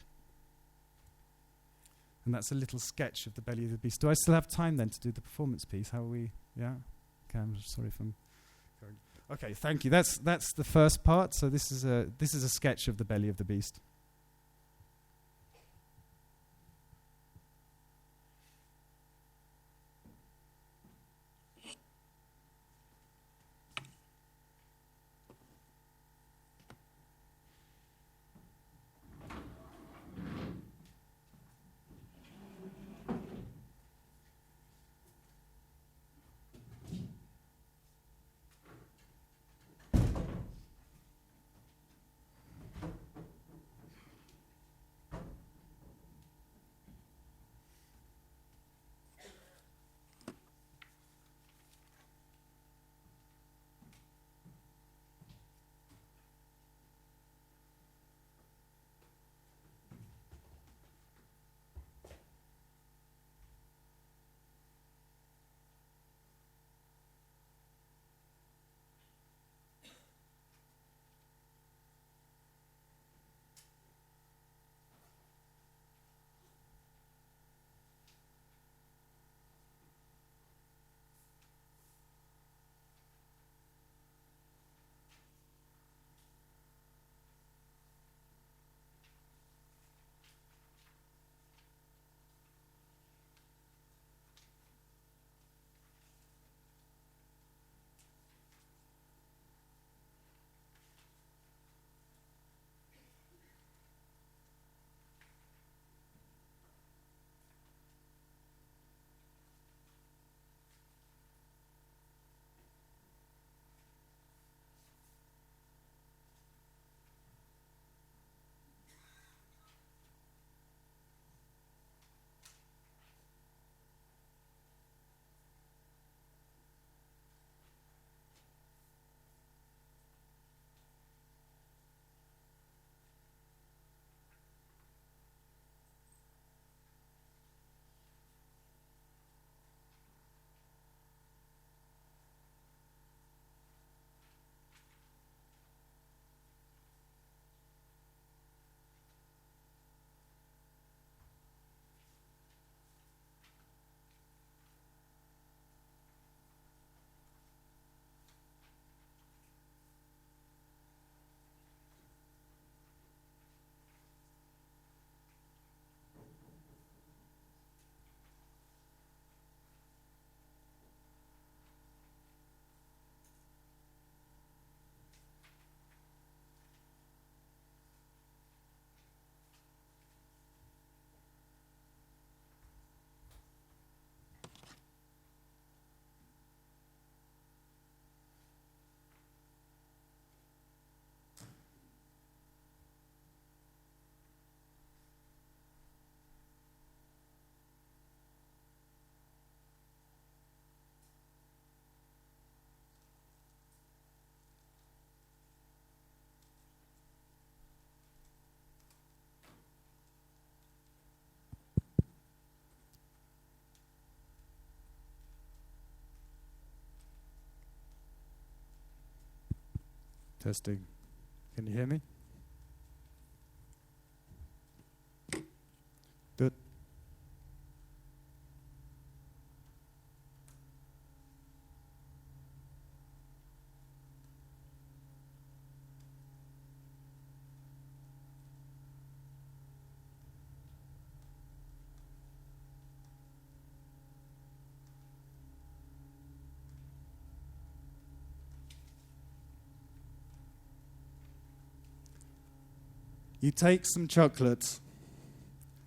And that's a little sketch of the belly of the beast. Do I still have time then to do the performance piece? How are we? Yeah? Okay, I'm sorry if I'm going. Okay, thank you. That's the first part. So this is a sketch of the belly of the beast. Testing. Can you hear me? Good. You take some chocolate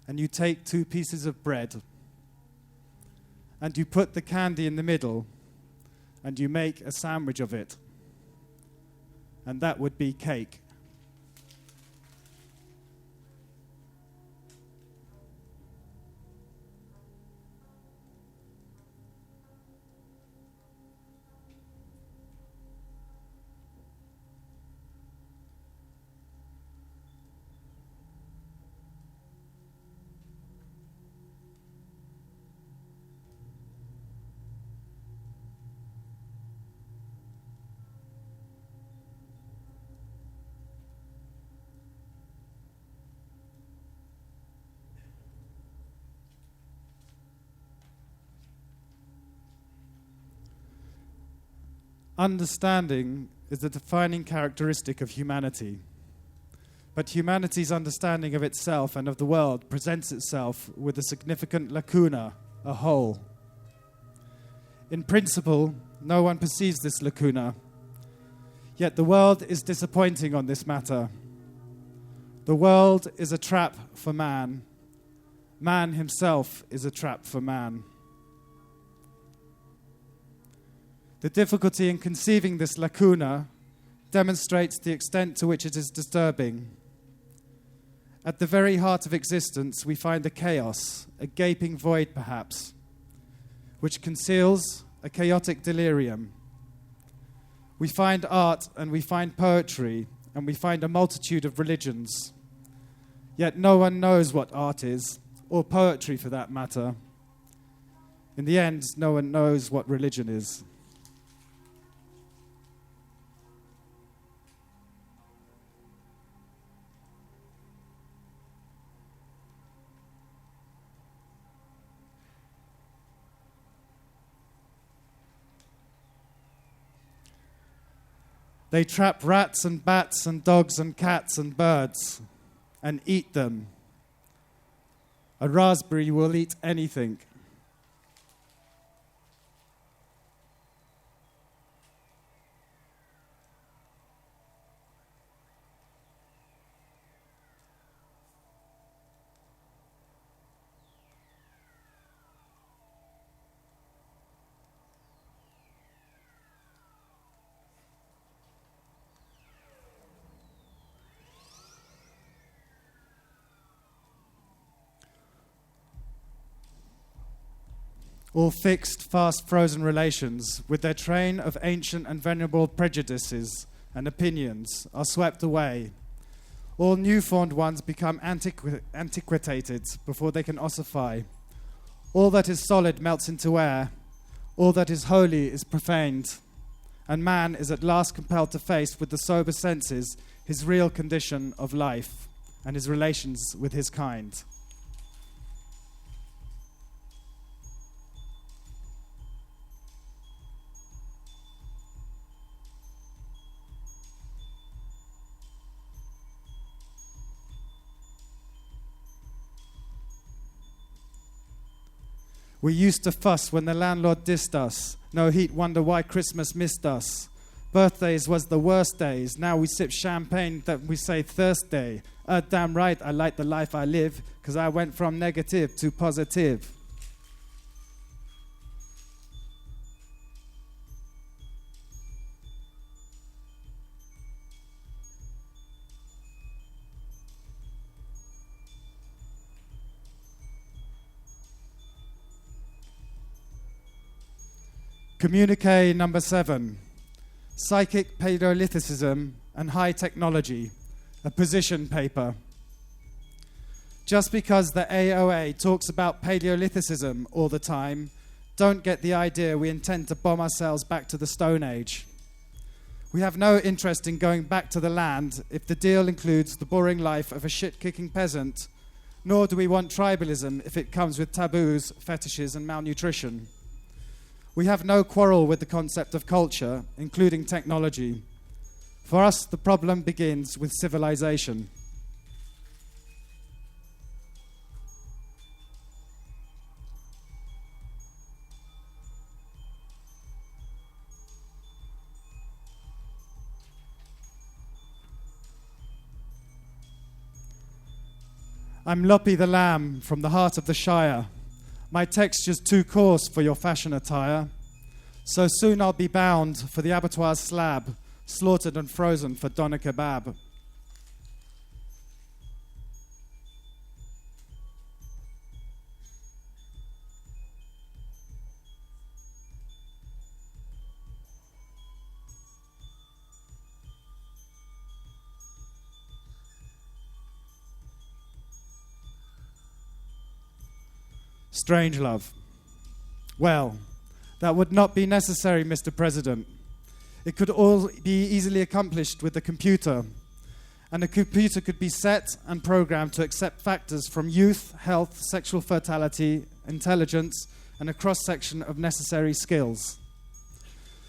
and you take 2 pieces of bread and you put the candy in the middle and you make a sandwich of it. And that would be cake. Understanding is the defining characteristic of humanity. But humanity's understanding of itself and of the world presents itself with a significant lacuna, a hole. In principle, no one perceives this lacuna. Yet the world is disappointing on this matter. The world is a trap for man. Man himself is a trap for man. The difficulty in conceiving this lacuna demonstrates the extent to which it is disturbing. At the very heart of existence, we find a chaos, a gaping void perhaps, which conceals a chaotic delirium. We find art and we find poetry and we find a multitude of religions. Yet no one knows what art is, or poetry for that matter. In the end, no one knows what religion is. They trap rats and bats and dogs and cats and birds and eat them. A raspberry will eat anything. All fixed, fast-frozen relations, with their train of ancient and venerable prejudices and opinions, are swept away. All new-formed ones become antiquated before they can ossify. All that is solid melts into air. All that is holy is profaned. And man is at last compelled to face with the sober senses his real condition of life and his relations with his kind. We used to fuss when the landlord dissed us. No heat, wonder why Christmas missed us. Birthdays was the worst days. Now we sip champagne that we say Thursday. Damn right, I like the life I live, 'cause I went from negative to positive. Communique number 7, Psychic Paleolithicism and High Technology, a position paper. Just because the AOA talks about Paleolithicism all the time, don't get the idea we intend to bomb ourselves back to the Stone Age. We have no interest in going back to the land if the deal includes the boring life of a shit-kicking peasant, nor do we want tribalism if it comes with taboos, fetishes, and malnutrition. We have no quarrel with the concept of culture, including technology. For us, the problem begins with civilization. I'm Loppy the Lamb from the heart of the Shire. My texture's too coarse for your fashion attire. So soon I'll be bound for the abattoir slab, slaughtered and frozen for doner kebab. Strangelove. Well, that would not be necessary, Mr. President. It could all be easily accomplished with a computer. And a computer could be set and programmed to accept factors from youth, health, sexual fertility, intelligence, and a cross-section of necessary skills.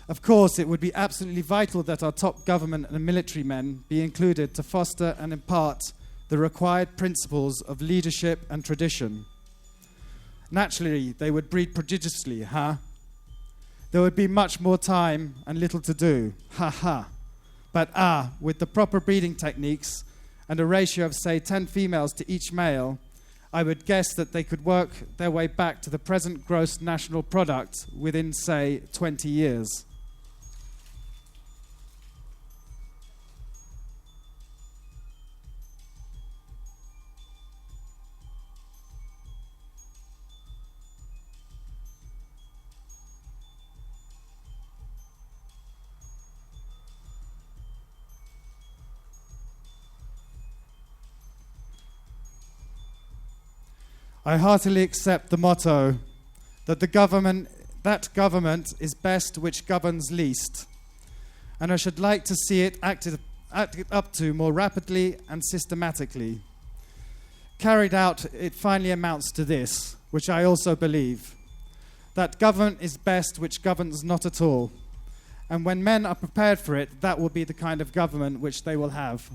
Of course, it would be absolutely vital that our top government and military men be included to foster and impart the required principles of leadership and tradition. Naturally, they would breed prodigiously, huh? There would be much more time and little to do, ha. But with the proper breeding techniques and a ratio of, say, 10 females to each male, I would guess that they could work their way back to the present gross national product within, say, 20 years. I heartily accept the motto that that government is best which governs least, and I should like to see it acted up to more rapidly and systematically. Carried out, it finally amounts to this, which I also believe, that government is best which governs not at all, and when men are prepared for it, that will be the kind of government which they will have.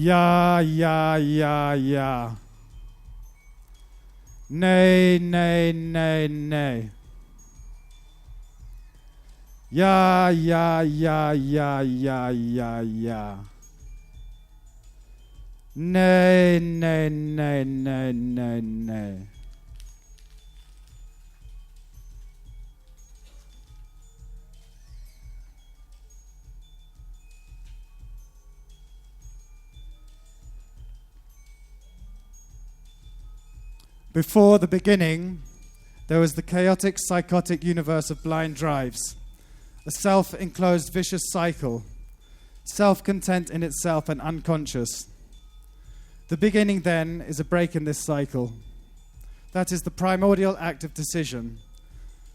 Ja. Nay. Ja. Nay. Before the beginning, there was the chaotic, psychotic universe of blind drives, a self-enclosed vicious cycle, self-content in itself and unconscious. The beginning, then, is a break in this cycle. That is the primordial act of decision,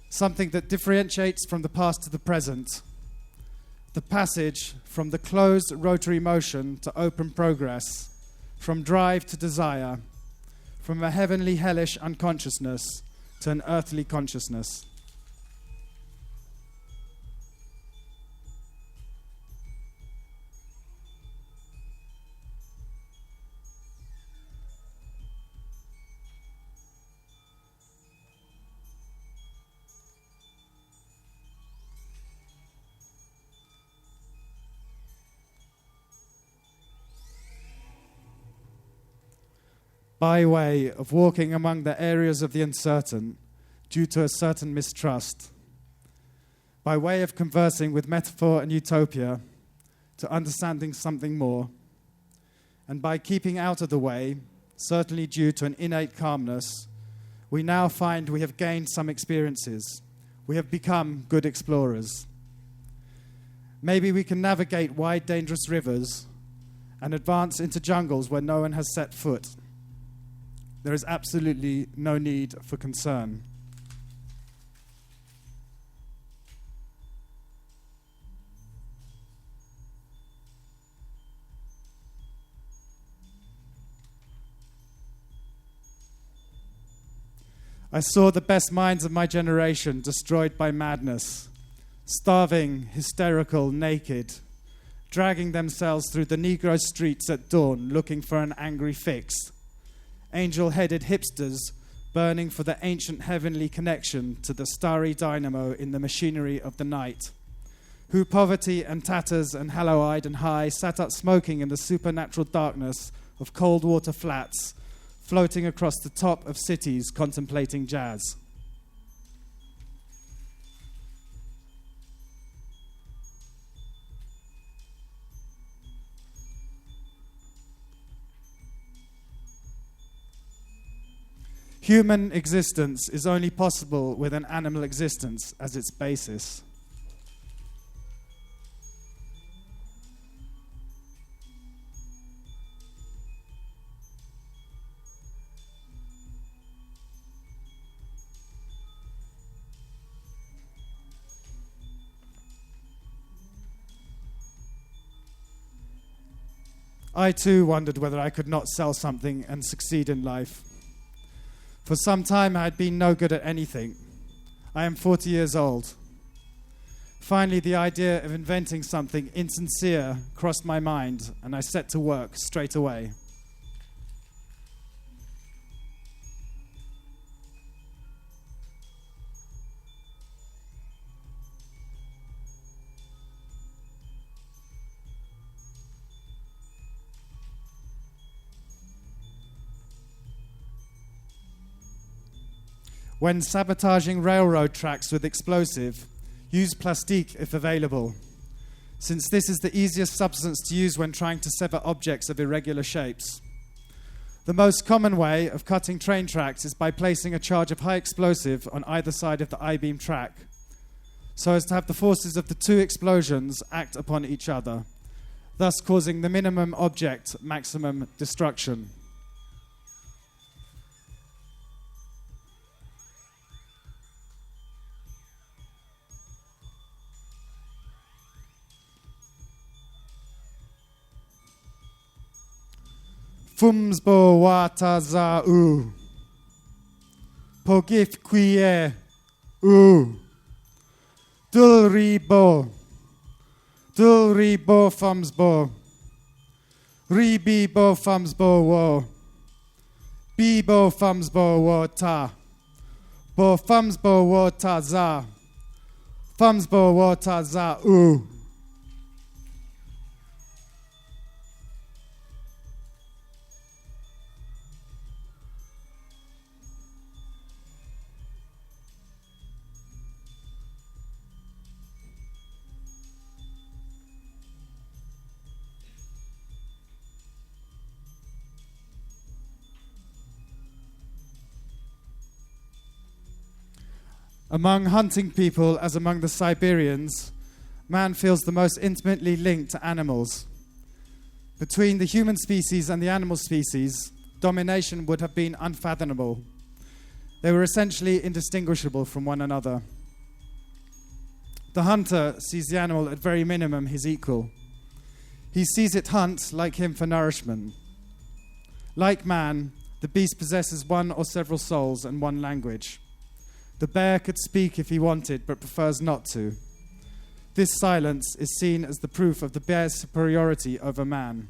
something that differentiates from the past to the present, the passage from the closed rotary motion to open progress, from drive to desire, from a heavenly hellish unconsciousness to an earthly consciousness. By way of walking among the areas of the uncertain due to a certain mistrust, by way of conversing with metaphor and utopia to understanding something more, and by keeping out of the way, certainly due to an innate calmness, we now find we have gained some experiences. We have become good explorers. Maybe we can navigate wide, dangerous rivers and advance into jungles where no one has set foot. There is absolutely no need for concern. I saw the best minds of my generation destroyed by madness, starving, hysterical, naked, dragging themselves through the Negro streets at dawn looking for an angry fix. Angel-headed hipsters burning for the ancient heavenly connection to the starry dynamo in the machinery of the night, who poverty and tatters and hollow-eyed and high sat up smoking in the supernatural darkness of cold water flats, floating across the top of cities contemplating jazz. Human existence is only possible with an animal existence as its basis. I too wondered whether I could not sell something and succeed in life. For some time I had been no good at anything. I am 40 years old. Finally, the idea of inventing something insincere crossed my mind, and I set to work straight away. When sabotaging railroad tracks with explosive, use plastique if available, since this is the easiest substance to use when trying to sever objects of irregular shapes. The most common way of cutting train tracks is by placing a charge of high explosive on either side of the I-beam track, so as to have the forces of the two explosions act upon each other, thus causing the minimum object maximum destruction. Fumsbo wata za u. Pogif quie u. Dulribo. Dulribo fumsbo. Ribibo fumsbo wo. Bibo fumsbo wo ta. Bo fumsbo wo ta za. Fumsbo wo ta za u. Among hunting people, as among the Siberians, man feels the most intimately linked to animals. Between the human species and the animal species, domination would have been unfathomable. They were essentially indistinguishable from one another. The hunter sees the animal at very minimum his equal. He sees it hunt like him for nourishment. Like man, the beast possesses one or several souls and one language. The bear could speak if he wanted, but prefers not to. This silence is seen as the proof of the bear's superiority over man.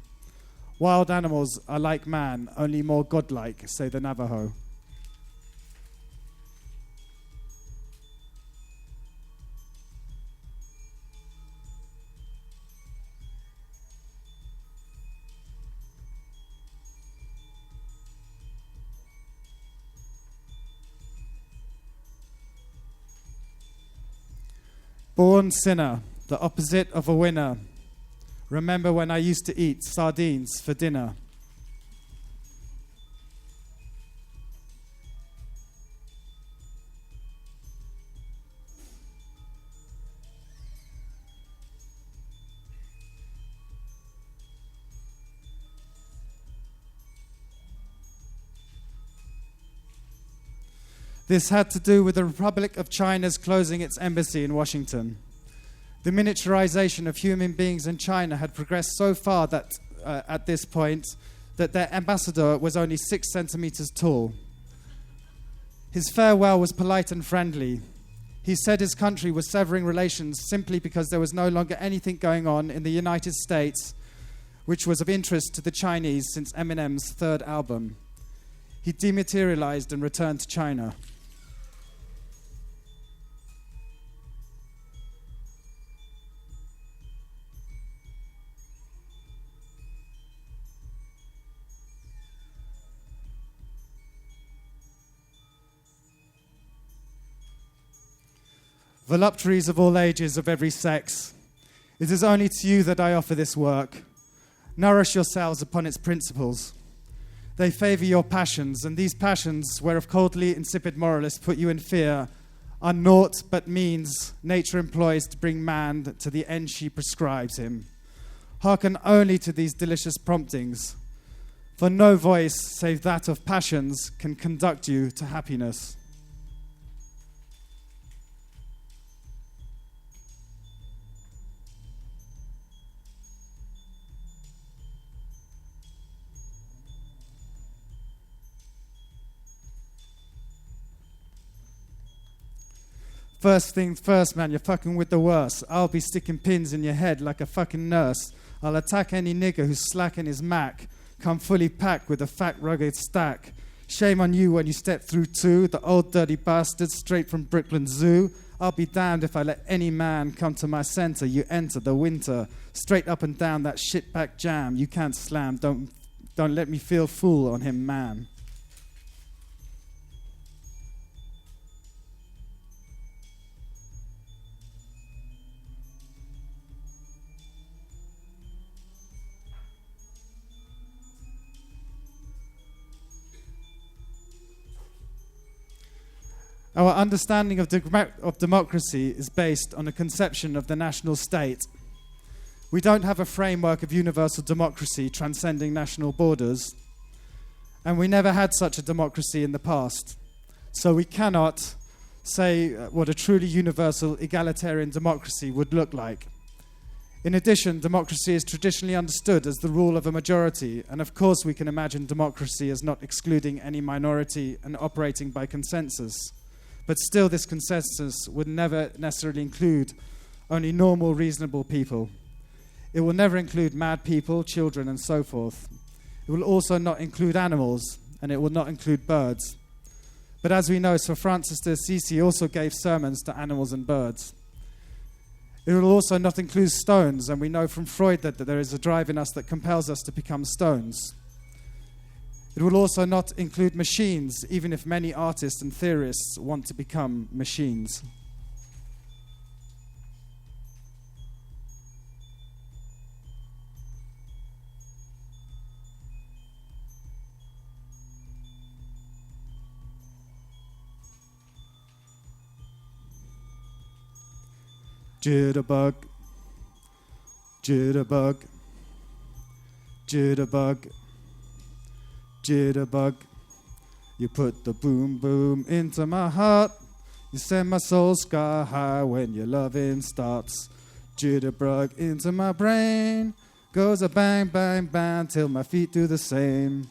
Wild animals are like man, only more godlike, say the Navajo. Born sinner, the opposite of a winner. Remember when I used to eat sardines for dinner. This had to do with the Republic of China's closing its embassy in Washington. The miniaturization of human beings in China had progressed so far that at this point that their ambassador was only 6 centimeters tall. His farewell was polite and friendly. He said his country was severing relations simply because there was no longer anything going on in the United States which was of interest to the Chinese since Eminem's third album. He dematerialized and returned to China. Voluptaries of all ages, of every sex, it is only to you that I offer this work. Nourish yourselves upon its principles. They favor your passions, and these passions, whereof coldly insipid moralists put you in fear, are naught but means nature employs to bring man to the end she prescribes him. Hearken only to these delicious promptings, for no voice save that of passions can conduct you to happiness. First things first, man, you're fucking with the worst. I'll be sticking pins in your head like a fucking nurse. I'll attack any nigger who's slacking his Mac. Come fully packed with a fat, rugged stack. Shame on you when you step through too, the old dirty bastard straight from Brooklyn Zoo. I'll be damned if I let any man come to my center. You enter the winter, straight up and down that shitback jam. You can't slam, don't let me feel fool on him, man. Our understanding of democracy is based on a conception of the national state. We don't have a framework of universal democracy transcending national borders, and we never had such a democracy in the past. So we cannot say what a truly universal egalitarian democracy would look like. In addition, democracy is traditionally understood as the rule of a majority, and of course we can imagine democracy as not excluding any minority and operating by consensus. But still, this consensus would never necessarily include only normal, reasonable people. It will never include mad people, children, and so forth. It will also not include animals, and it will not include birds. But as we know, Sir Francis de Assisi also gave sermons to animals and birds. It will also not include stones, and we know from Freud that there is a drive in us that compels us to become stones. It will also not include machines, even if many artists and theorists want to become machines. Jitterbug, jitterbug, jitterbug. Jitterbug, you put the boom boom into my heart. You send my soul sky high when your loving starts. Jitterbug into my brain, goes a bang bang bang till my feet do the same.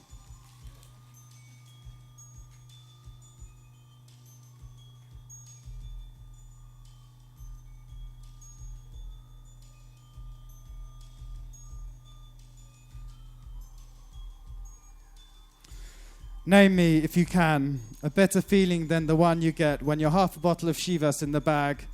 Name me, if you can, a better feeling than the one you get when you're half a bottle of Chivas in the bag,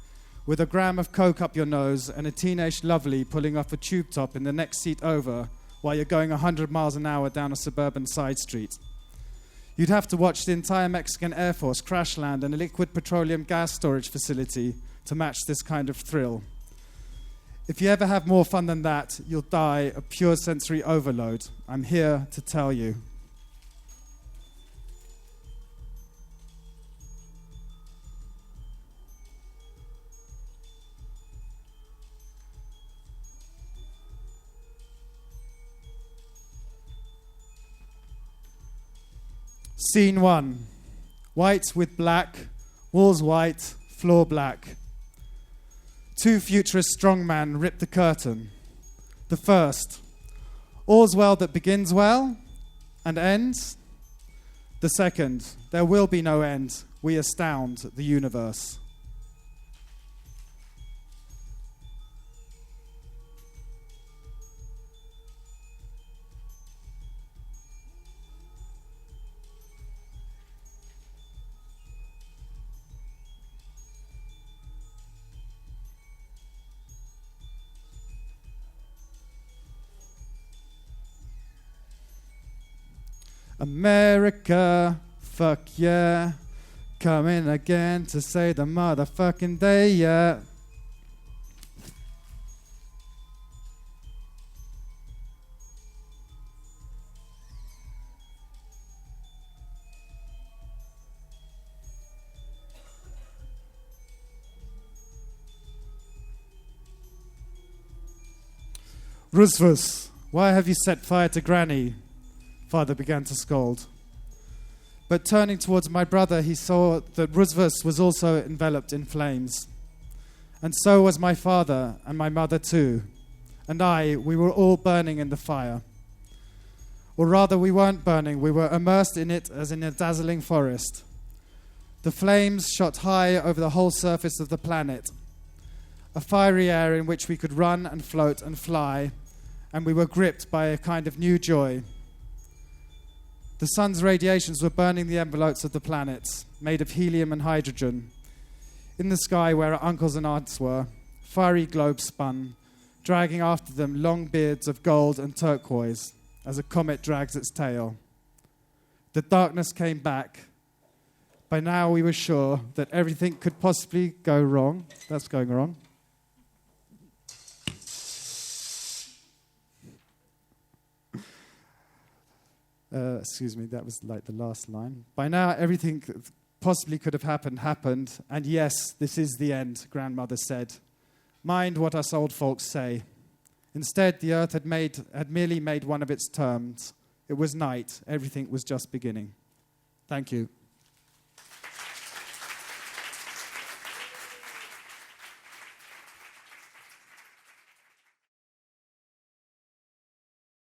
with a gram of coke up your nose and a teenage lovely pulling off a tube top in the next seat over while you're going 100 miles an hour down a suburban side street. You'd have to watch the entire Mexican Air Force crash land in a liquid petroleum gas storage facility to match this kind of thrill. If you ever have more fun than that, you'll die of pure sensory overload. I'm here to tell you. Scene 1. White with black, walls white, floor black. Two futurist strongmen ripped the curtain. The first, all's well that begins well and ends. The second, there will be no end. We astound the universe. America, fuck yeah, coming again to say the motherfucking day, yeah. Rufus, why have you set fire to Granny? Father began to scold. But turning towards my brother, he saw that Rufus was also enveloped in flames. And so was my father and my mother too. And we were all burning in the fire. Or rather, we weren't burning, we were immersed in it as in a dazzling forest. The flames shot high over the whole surface of the planet, a fiery air in which we could run and float and fly, and we were gripped by a kind of new joy. The sun's radiations were burning the envelopes of the planets, made of helium and hydrogen. In the sky where our uncles and aunts were, fiery globes spun, dragging after them long beards of gold and turquoise, as a comet drags its tail. The darkness came back. By now we were sure that everything could possibly go wrong. That's going wrong. Excuse me, that was like the last line. By now, everything possibly could have happened. And yes, this is the end, grandmother said. Mind what us old folks say. Instead, the earth had merely made one of its terms. It was night. Everything was just beginning. Thank you.